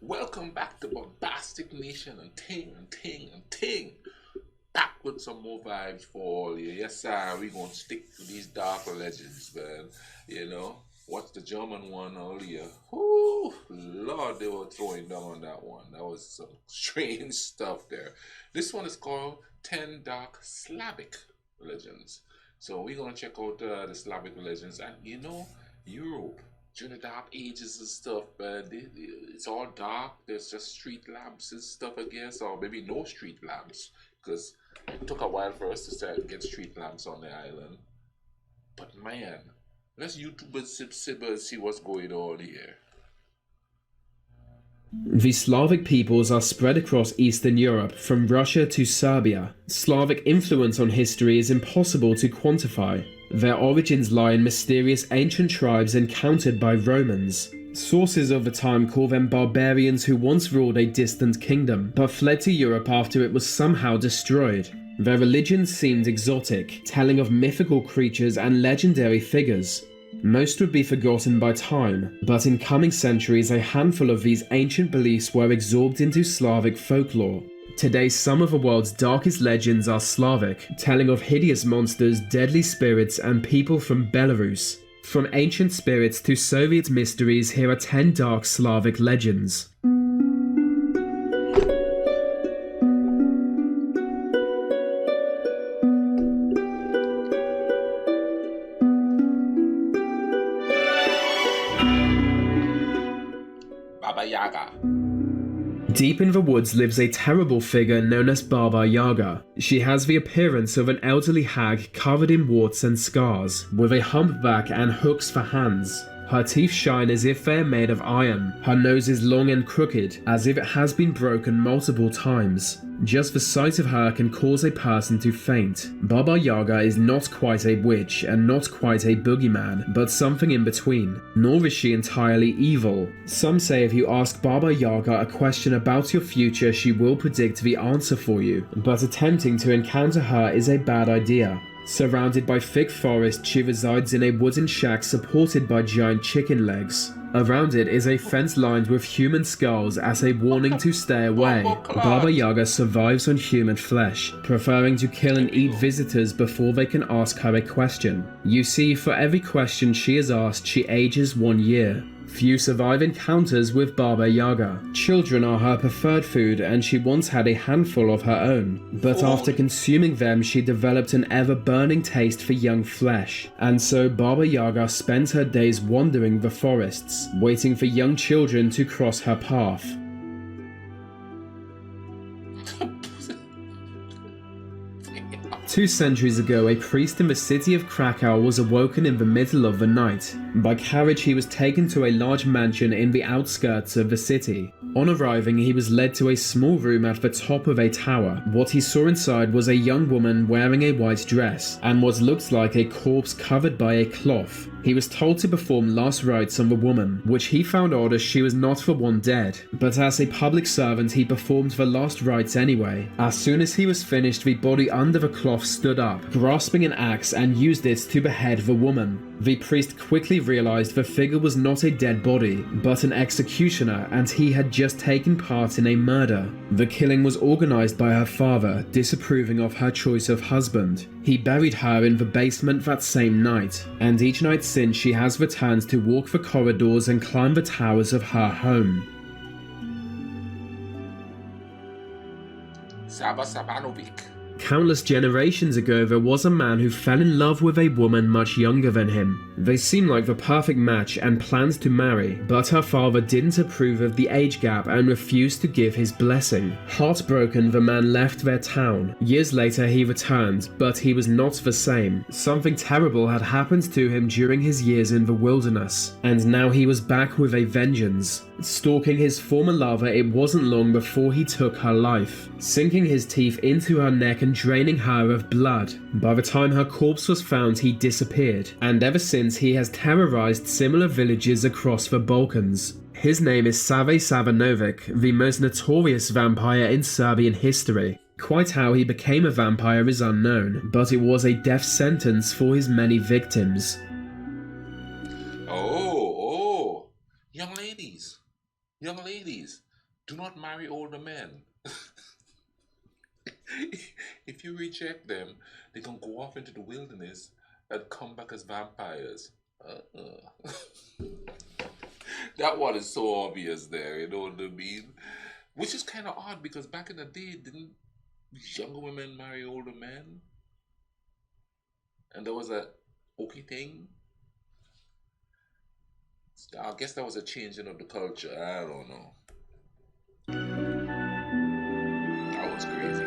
Welcome back to Bombastic Nation and ting. Back with some more vibes for all you. Yes, sir, we gonna stick to these dark legends, man. You know, what's the German one earlier? Whoo, Lord, they were throwing down on that one. That was some strange stuff there. This one is called 10 Dark Slavic Legends. So we're gonna check out the Slavic legends, and Europe during the dark ages and stuff, but it's all dark. There's just street lamps and stuff, I guess, or maybe no street lamps, because it took a while for us to start to get street lamps on the island. But man, let's YouTube and sip and see what's going on here. The Slavic peoples are spread across Eastern Europe, from Russia to Serbia. Slavic influence on history is impossible to quantify. Their origins lie in mysterious ancient tribes encountered by Romans. Sources of the time call them barbarians who once ruled a distant kingdom, but fled to Europe after it was somehow destroyed. Their religions seemed exotic, telling of mythical creatures and legendary figures. Most would be forgotten by time, but in coming centuries a handful of these ancient beliefs were absorbed into Slavic folklore. Today, some of the world's darkest legends are Slavic, telling of hideous monsters, deadly spirits, and people from Belarus. From ancient spirits to Soviet mysteries, here are 10 dark Slavic legends. Baba Yaga. Deep in the woods lives a terrible figure known as Baba Yaga. She has the appearance of an elderly hag covered in warts and scars, with a humpback and hooks for hands. Her teeth shine as if they are made of iron. Her nose is long and crooked, as if it has been broken multiple times. Just the sight of her can cause a person to faint. Baba Yaga is not quite a witch and not quite a boogeyman, but something in between. Nor is she entirely evil. Some say if you ask Baba Yaga a question about your future, she will predict the answer for you, but attempting to encounter her is a bad idea. Surrounded by thick forest, she resides in a wooden shack supported by giant chicken legs. Around it is a fence lined with human skulls as a warning to stay away. Baba Yaga survives on human flesh, preferring to kill and eat visitors before they can ask her a question. You see, for every question she is asked, she ages 1 year. Few survive encounters with Baba Yaga. Children are her preferred food, and she once had a handful of her own. But after consuming them, she developed an ever-burning taste for young flesh. And so Baba Yaga spends her days wandering the forests, waiting for young children to cross her path. 2 centuries ago, a priest in the city of Krakow was awoken in the middle of the night. By carriage, he was taken to a large mansion in the outskirts of the city. On arriving, he was led to a small room at the top of a tower. What he saw inside was a young woman wearing a white dress, and what looked like a corpse covered by a cloth. He was told to perform last rites on the woman, which he found odd as she was not the one dead. But as a public servant, he performed the last rites anyway. As soon as he was finished, the body under the cloth stood up, grasping an axe, and used it to behead the woman. The priest quickly realized the figure was not a dead body, but an executioner, and he had just taken part in a murder. The killing was organized by her father, disapproving of her choice of husband. He buried her in the basement that same night, and each night since she has returned to walk the corridors and climb the towers of her home. SAVANOVIC. Countless generations ago, there was a man who fell in love with a woman much younger than him. They seemed like the perfect match and planned to marry, but her father didn't approve of the age gap and refused to give his blessing. Heartbroken, the man left their town. Years later, he returned, but he was not the same. Something terrible had happened to him during his years in the wilderness, and now he was back with a vengeance. Stalking his former lover, it wasn't long before he took her life, sinking his teeth into her neck and draining her of blood. By the time her corpse was found, he disappeared, and ever since he has terrorized similar villages across the Balkans. His name is SAVANOVIC, the most notorious vampire in Serbian history. Quite how he became a vampire is unknown, but it was a death sentence for his many victims. Oh, young ladies, Do not marry older men. If you reject them, they can go off into the wilderness and come back as vampires. That one is so obvious there, you know what I mean? Which is kind of odd because back in the day, didn't younger women marry older men? And that was a okay thing? I guess that was a changing of the culture. I don't know. That was crazy.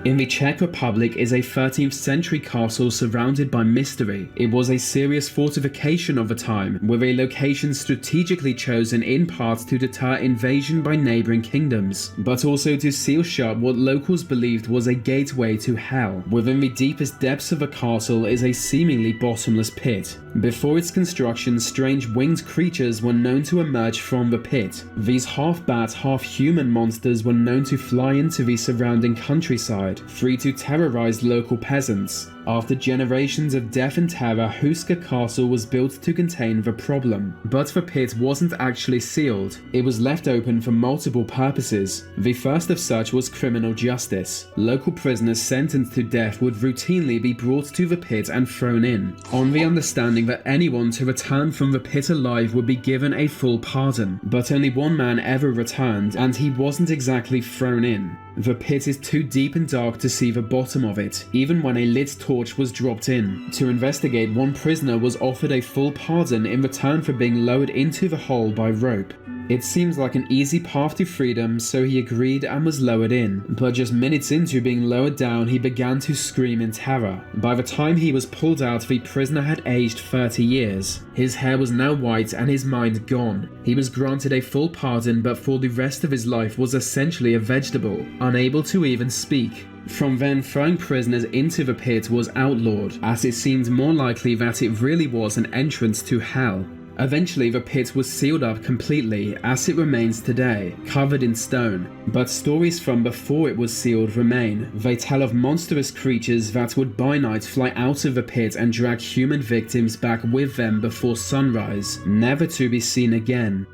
In the Czech Republic is a 13th century castle surrounded by mystery. It was a serious fortification of the time, with a location strategically chosen in part to deter invasion by neighbouring kingdoms, but also to seal shut what locals believed was a gateway to hell. Within the deepest depths of the castle is a seemingly bottomless pit. Before its construction, strange winged creatures were known to emerge from the pit. These half-bat, half-human monsters were known to fly into the surrounding countryside, free to terrorize local peasants. After generations of death and terror, Huska Castle was built to contain the problem. But the pit wasn't actually sealed. It was left open for multiple purposes. The first of such was criminal justice. Local prisoners sentenced to death would routinely be brought to the pit and thrown in, on the understanding that anyone to return from the pit alive would be given a full pardon. But only one man ever returned, and he wasn't exactly thrown in. The pit is too deep and dark to see the bottom of it, even when a lit torch was dropped in. To investigate, one prisoner was offered a full pardon in return for being lowered into the hole by rope. It seems like an easy path to freedom, so he agreed and was lowered in. But just minutes into being lowered down, he began to scream in terror. By the time he was pulled out, the prisoner had aged 30 years. His hair was now white and his mind gone. He was granted a full pardon, but for the rest of his life was essentially a vegetable, unable to even speak. From then, throwing prisoners into the pit was outlawed, as it seemed more likely that it really was an entrance to hell. Eventually, the pit was sealed up completely, as it remains today, covered in stone. But stories from before it was sealed remain. They tell of monstrous creatures that would by night fly out of the pit and drag human victims back with them before sunrise, never to be seen again.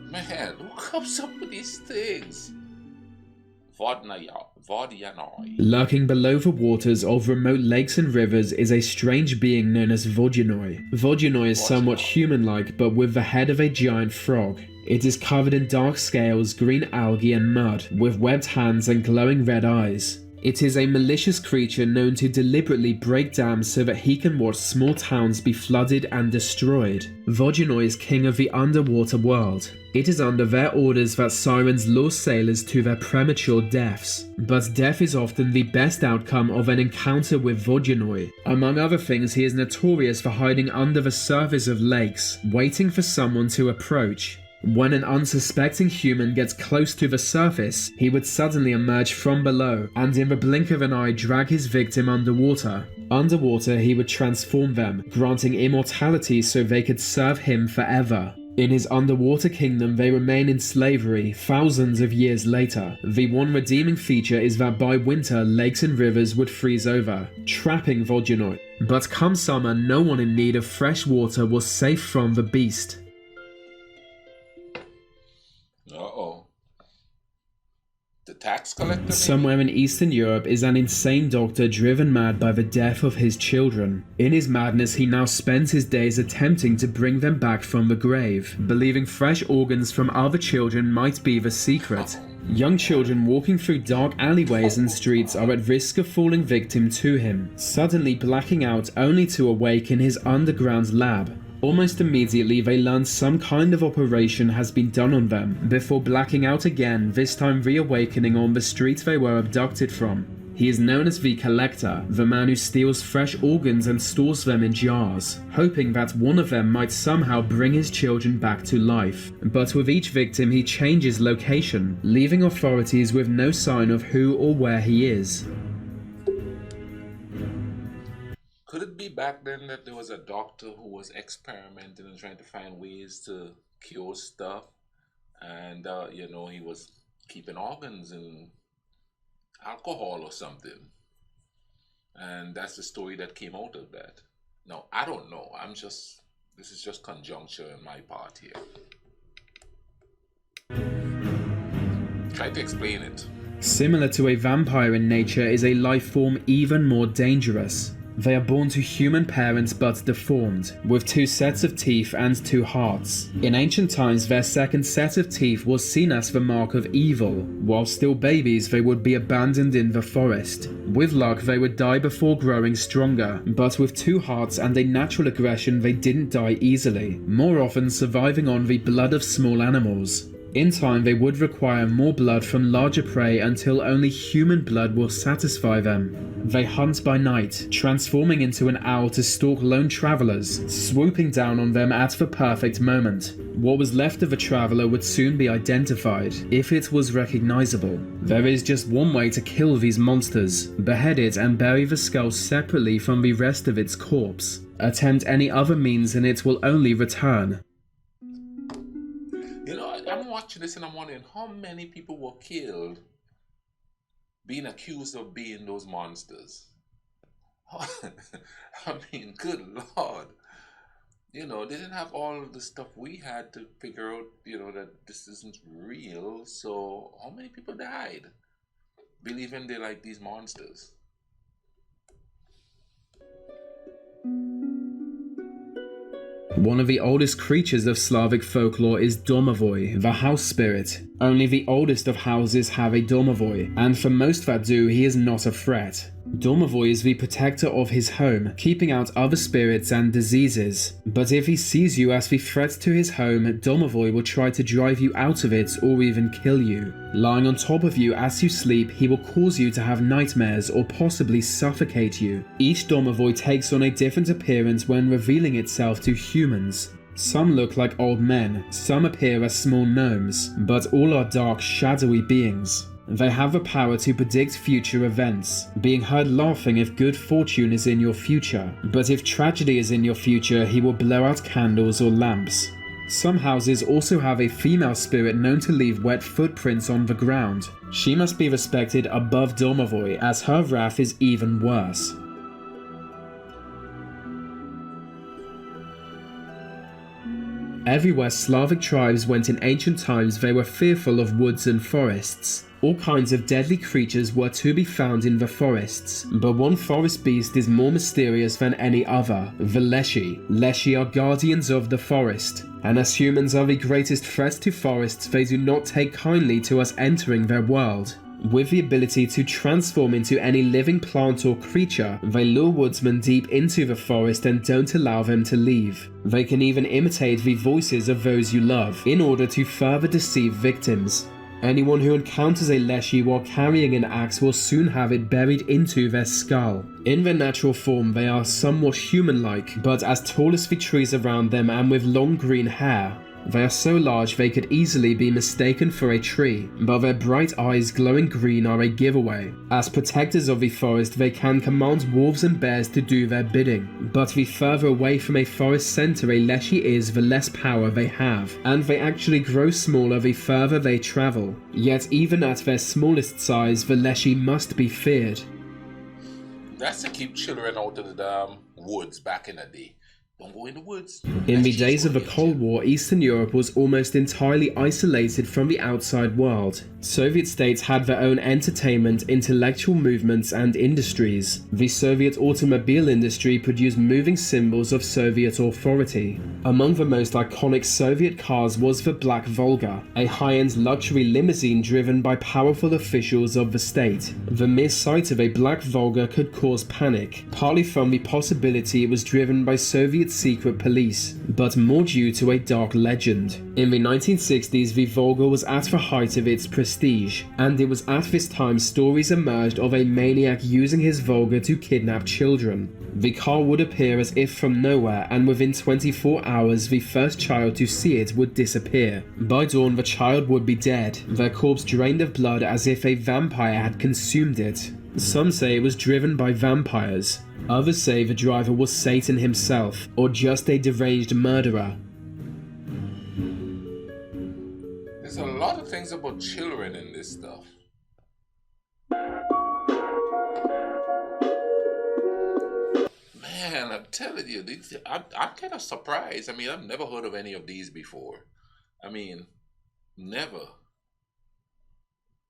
Man, who comes up with these things? Vodyanoi. Lurking below the waters of remote lakes and rivers is a strange being known as Vodyanoi. Vodyanoi is somewhat human-like, but with the head of a giant frog. It is covered in dark scales, green algae and mud, with webbed hands and glowing red eyes. It is a malicious creature known to deliberately break dams so that he can watch small towns be flooded and destroyed. Vodyanoi is king of the underwater world. It is under their orders that sirens lure sailors to their premature deaths. But death is often the best outcome of an encounter with Vodyanoi. Among other things, he is notorious for hiding under the surface of lakes, waiting for someone to approach. When an unsuspecting human gets close to the surface, he would suddenly emerge from below and in the blink of an eye drag his victim underwater. Underwater, he would transform them, granting immortality so they could serve him forever. In his underwater kingdom, they remain in slavery thousands of years later. The one redeeming feature is that by winter, lakes and rivers would freeze over, trapping Vodyanoi. But come summer, no one in need of fresh water was safe from the beast. Uh-oh. The tax collector, maybe? Somewhere in Eastern Europe is an insane doctor driven mad by the death of his children. In his madness, he now spends his days attempting to bring them back from the grave, believing fresh organs from other children might be the secret. Young children walking through dark alleyways and streets are at risk of falling victim to him, suddenly blacking out only to awake in his underground lab. Almost immediately, they learn some kind of operation has been done on them, before blacking out again, this time reawakening on the street they were abducted from. He is known as the Collector, the man who steals fresh organs and stores them in jars, hoping that one of them might somehow bring his children back to life. But with each victim, he changes location, leaving authorities with no sign of who or where he is. Could it be back then that there was a doctor who was experimenting and trying to find ways to cure stuff? And, he was keeping organs in alcohol or something. And that's the story that came out of that. No, I don't know. This is just conjecture on my part here. Try to explain it. Similar to a vampire in nature is a life form even more dangerous. They are born to human parents but deformed, with 2 sets of teeth and 2 hearts. In ancient times, their second set of teeth was seen as the mark of evil. While still babies, they would be abandoned in the forest. With luck, they would die before growing stronger, but with 2 hearts and a natural aggression, they didn't die easily, more often surviving on the blood of small animals. In time, they would require more blood from larger prey until only human blood will satisfy them. They hunt by night, transforming into an owl to stalk lone travelers, swooping down on them at the perfect moment. What was left of a traveler would soon be identified, if it was recognizable. There is just one way to kill these monsters: behead it and bury the skull separately from the rest of its corpse. Attempt any other means and it will only return. You know, I'm watching this and I'm wondering how many people were killed being accused of being those monsters. I mean, good Lord. You know, they didn't have all of the stuff we had to figure out, you know, that this isn't real. So how many people died believing they're like these monsters? One of the oldest creatures of Slavic folklore is domovoi, the house spirit. Only the oldest of houses have a domovoi, and for most that do, he is not a threat. Domovoi is the protector of his home, keeping out other spirits and diseases. But if he sees you as the threat to his home, Domovoi will try to drive you out of it or even kill you. Lying on top of you as you sleep, he will cause you to have nightmares or possibly suffocate you. Each Domovoi takes on a different appearance when revealing itself to humans. Some look like old men, some appear as small gnomes, but all are dark, shadowy beings. They have the power to predict future events, being heard laughing if good fortune is in your future, but if tragedy is in your future, he will blow out candles or lamps. Some houses also have a female spirit known to leave wet footprints on the ground. She must be respected above Domovoi, as her wrath is even worse. Everywhere Slavic tribes went in ancient times, they were fearful of woods and forests. All kinds of deadly creatures were to be found in the forests, but one forest beast is more mysterious than any other: the Leshy. Leshy are guardians of the forest, and as humans are the greatest threat to forests, they do not take kindly to us entering their world. With the ability to transform into any living plant or creature, they lure woodsmen deep into the forest and don't allow them to leave. They can even imitate the voices of those you love, in order to further deceive victims. Anyone who encounters a Leshy while carrying an axe will soon have it buried into their skull. In their natural form, they are somewhat human-like, but as tall as the trees around them and with long green hair. They are so large they could easily be mistaken for a tree, but their bright eyes glowing green are a giveaway. As protectors of the forest, they can command wolves and bears to do their bidding, but the further away from a forest center a Leshy is, the less power they have, and they actually grow smaller the further they travel. Yet even at their smallest size, the Leshy must be feared. That's to keep children out of the damn woods back in the day. Don't go in the woods. In the days of the Cold War, Eastern Europe was almost entirely isolated from the outside world. Soviet states had their own entertainment, intellectual movements, and industries. The Soviet automobile industry produced moving symbols of Soviet authority. Among the most iconic Soviet cars was the Black Volga, a high-end luxury limousine driven by powerful officials of the state. The mere sight of a Black Volga could cause panic, partly from the possibility it was driven by Soviet secret police, but more due to a dark legend. In the 1960s, the Volga was at the height of its prestige, and it was at this time stories emerged of a maniac using his Volga to kidnap children. The car would appear as if from nowhere, and within 24 hours the first child to see it would disappear. By dawn the child would be dead, their corpse drained of blood as if a vampire had consumed it. Some say it was driven by vampires. Others say the driver was Satan himself, or just a deranged murderer. There's a lot of things about children in this stuff. Man, I'm telling you, I'm kind of surprised. I mean, I've never heard of any of these before. I mean, never.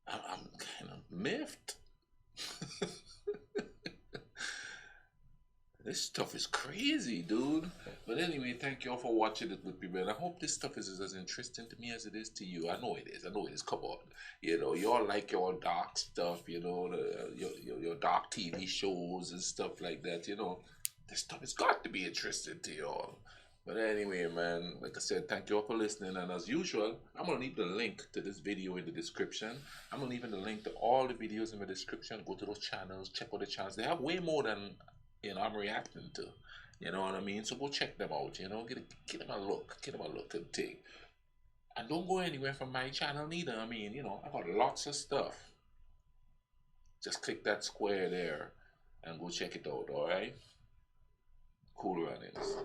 I'm kind of miffed. This stuff is crazy, dude. But anyway, thank you all for watching it with me, man. I hope this stuff is as interesting to me as it is to you. I know it is. I know it is. Come on. You know, you all like your dark stuff, you know, your dark TV shows and stuff like that, you know. This stuff has got to be interesting to you all. But anyway, man, like I said, thank you all for listening. And as usual, I'm going to leave the link to this video in the description. I'm going to leave the link to all the videos in the description. Go to those channels, check out the channels. They have way more than, you know, I'm reacting to. You know what I mean? So go check them out, you know, give them a look. Give them a look and take. And don't go anywhere from my channel neither. I mean, you know, I got lots of stuff. Just click that square there and go check it out, alright? Cool runnings.